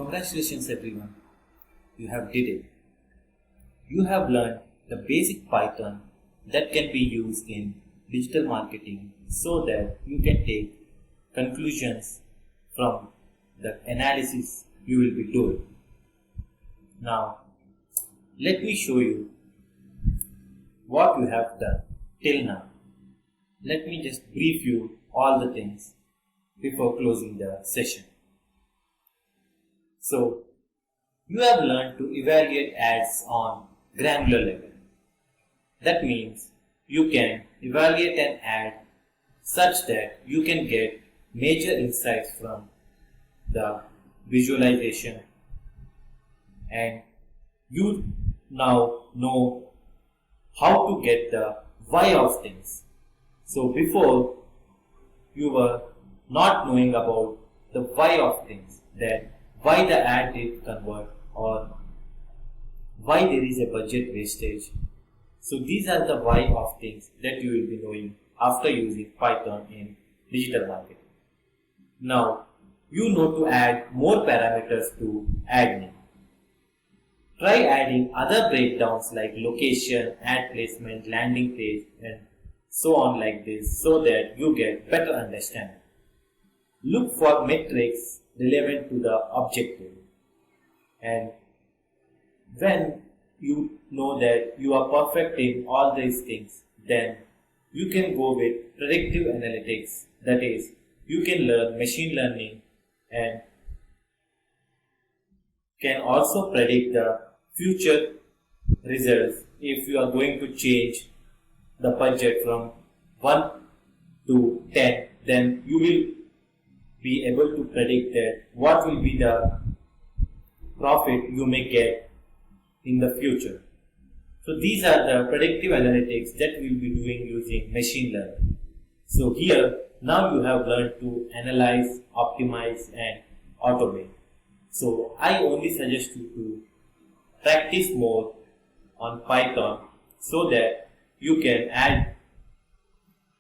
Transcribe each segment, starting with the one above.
Congratulations everyone, you have did it. You have learned the basic Python that can be used in digital marketing so that you can take conclusions from the analysis you will be doing. Now, let me show you what you have done till now. Let me just brief you all the things before closing the session. So, you have learned to evaluate ads on granular level. That means you can evaluate an ad such that you can get major insights from the visualization, and you now know how to get the why of things. So before you were not knowing about the why of things, that why the ad did convert or why there is a budget wastage. So these are the why of things that you will be knowing after using Python in digital marketing. Now you know to add more parameters to ad name. Try adding other breakdowns like location, ad placement, landing page and so on like this so that you get better understanding. Look for metrics relevant to the objective, and when you know that you are perfect in all these things, then you can go with predictive analytics. That is, you can learn machine learning and can also predict the future results. If you are going to change the budget from 1 to 10, then you will be able to predict that what will be the profit you may get in the future. So these are the predictive analytics that we will be doing using machine learning. So here now you have learned to analyze, optimize and automate. So I only suggest you to practice more on Python so that you can add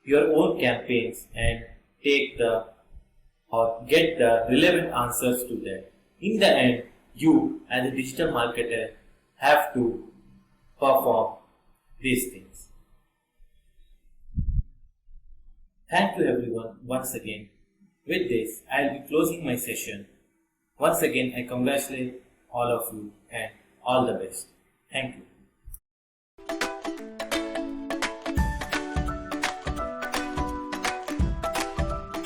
your own campaigns and take the or get the relevant answers to that. In the end, you as a digital marketer have to perform these things. Thank you everyone once again. With this, I will be closing my session. Once again, I congratulate all of you and all the best. Thank you.